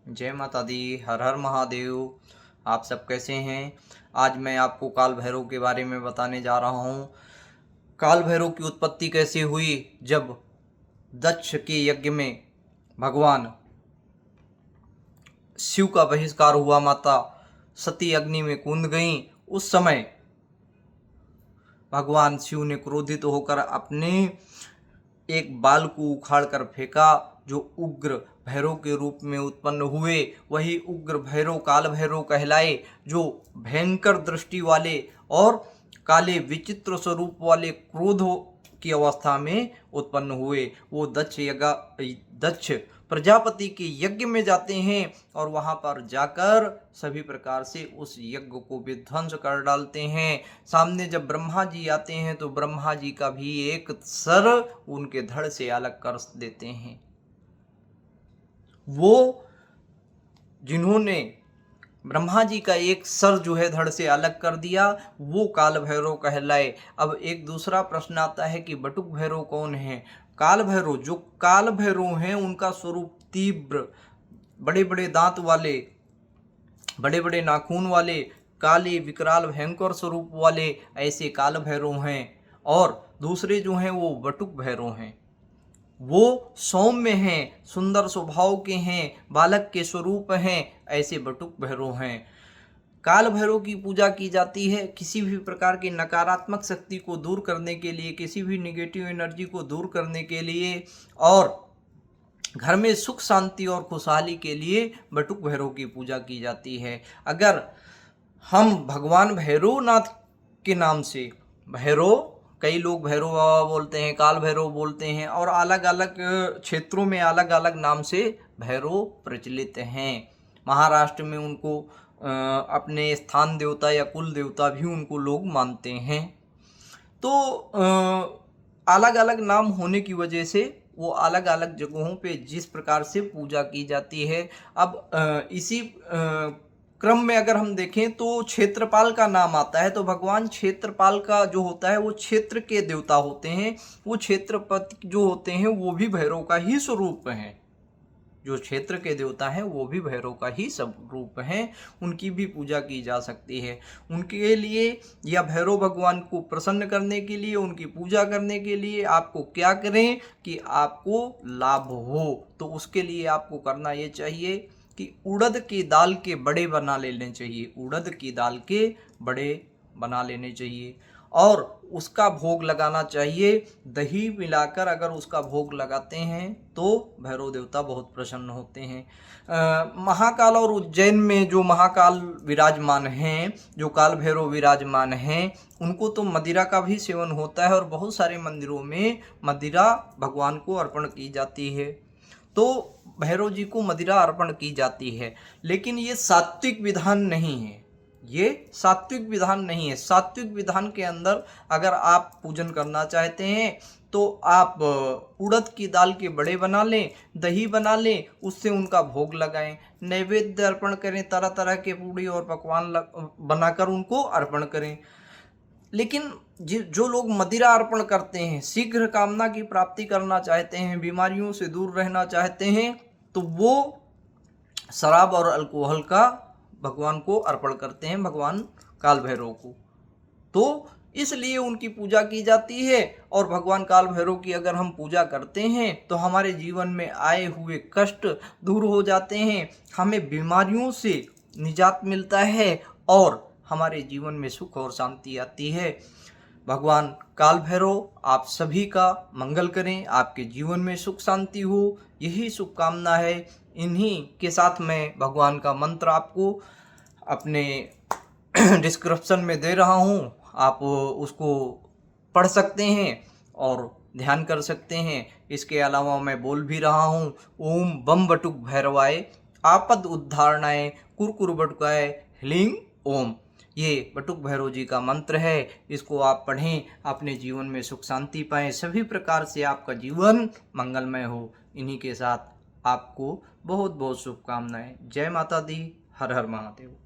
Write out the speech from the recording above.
जय माता दी। हर हर महादेव। आप सब कैसे हैं? आज मैं आपको काल भैरव के बारे में बताने जा रहा हूँ। काल भैरव की उत्पत्ति कैसे हुई? जब दक्ष के यज्ञ में भगवान शिव का बहिष्कार हुआ, माता सती अग्नि में कूद गईं। उस समय भगवान शिव ने क्रोधित होकर अपने एक बाल को उखाड़ कर फेंका, जो उग्र भैरव के रूप में उत्पन्न हुए। वही उग्र भैरव काल भैरव कहलाए, जो भयंकर दृष्टि वाले और काले विचित्र स्वरूप वाले क्रोध की अवस्था में उत्पन्न हुए। वो दक्ष प्रजापति के यज्ञ में जाते हैं और वहां पर जाकर सभी प्रकार से उस यज्ञ को विध्वंस कर डालते हैं। सामने जब ब्रह्मा जी आते हैं तो ब्रह्मा जी का भी एक सर उनके धड़ से अलग कर देते हैं। वो जिन्होंने ब्रह्मा जी का एक सर जो है धड़ से अलग कर दिया, वो काल भैरव कहलाए। अब एक दूसरा प्रश्न आता है कि बटुक भैरव कौन है? काल भैरव, जो काल भैरव हैं उनका स्वरूप तीव्र, बड़े बड़े दांत वाले, बड़े बड़े नाखून वाले, काले विकराल भयंकर स्वरूप वाले ऐसे काल भैरव हैं। और दूसरे जो हैं वो बटुक भैरव हैं। वो सौम्य हैं, सुंदर स्वभाव के हैं, बालक के स्वरूप हैं, ऐसे बटुक भैरव हैं। काल भैरव की पूजा की जाती है किसी भी प्रकार की नकारात्मक शक्ति को दूर करने के लिए, किसी भी निगेटिव एनर्जी को दूर करने के लिए, और घर में सुख शांति और खुशहाली के लिए बटुक भैरव की पूजा की जाती है। अगर हम भगवान भैरवनाथ के नाम से, भैरव, कई लोग भैरव बाबा बोलते हैं, काल भैरव बोलते हैं, और अलग अलग क्षेत्रों में अलग अलग नाम से भैरव प्रचलित हैं। महाराष्ट्र में उनको अपने स्थान देवता या कुल देवता भी उनको लोग मानते हैं। तो अलग अलग नाम होने की वजह से वो अलग अलग जगहों पे जिस प्रकार से पूजा की जाती है। अब इसी क्रम में अगर हम देखें तो क्षेत्रपाल का नाम आता है, तो भगवान क्षेत्रपाल का जो होता है वो क्षेत्र के देवता होते हैं। वो क्षेत्रपति जो होते हैं वो भी भैरव का ही स्वरूप हैं। जो क्षेत्र के देवता हैं वो भी भैरव का ही स्वरूप हैं। उनकी भी पूजा की जा सकती है। उनके लिए या भैरव भगवान को प्रसन्न करने के लिए, उनकी पूजा करने के लिए आपको क्या करें कि आपको लाभ हो, तो उसके लिए आपको करना ये चाहिए कि उड़द की दाल के बड़े बना लेने चाहिए। उड़द की दाल के बड़े बना लेने चाहिए और उसका भोग लगाना चाहिए। दही मिलाकर अगर उसका भोग लगाते हैं तो भैरव देवता बहुत प्रसन्न होते हैं। महाकाल और उज्जैन में जो महाकाल विराजमान हैं, जो काल भैरव विराजमान हैं, उनको तो मदिरा का भी सेवन होता है और बहुत सारे मंदिरों में मदिरा भगवान को अर्पण की जाती है। तो भैरव जी को मदिरा अर्पण की जाती है, लेकिन ये सात्विक विधान नहीं है। ये सात्विक विधान नहीं है। सात्विक विधान के अंदर अगर आप पूजन करना चाहते हैं तो आप उड़द की दाल के बड़े बना लें, दही बना लें, उससे उनका भोग लगाएं, नैवेद्य अर्पण करें, तरह तरह के पूड़ी और पकवान बनाकर उनको अर्पण करें। लेकिन जो लोग मदिरा अर्पण करते हैं, शीघ्र कामना की प्राप्ति करना चाहते हैं, बीमारियों से दूर रहना चाहते हैं, तो वो शराब और अल्कोहल का भगवान को अर्पण करते हैं, भगवान काल भैरव को। तो इसलिए उनकी पूजा की जाती है। और भगवान काल भैरव की अगर हम पूजा करते हैं तो हमारे जीवन में आए हुए कष्ट दूर हो जाते हैं, हमें बीमारियों से निजात मिलता है और हमारे जीवन में सुख और शांति आती है। भगवान काल भैरव आप सभी का मंगल करें, आपके जीवन में सुख शांति हो, यही शुभकामना है। इन्हीं के साथ मैं भगवान का मंत्र आपको अपने डिस्क्रिप्शन में दे रहा हूँ, आप उसको पढ़ सकते हैं और ध्यान कर सकते हैं। इसके अलावा मैं बोल भी रहा हूँ, ओम बम बटुक भैरवाय आपद उद्धारणाय कुरकुर बटुकाय ह्लीं ओम। ये बटुक भैरव जी का मंत्र है। इसको आप पढ़ें, अपने जीवन में सुख शांति पाएं, सभी प्रकार से आपका जीवन मंगलमय हो। इन्हीं के साथ आपको बहुत बहुत शुभकामनाएं। जय माता दी। हर हर महादेव।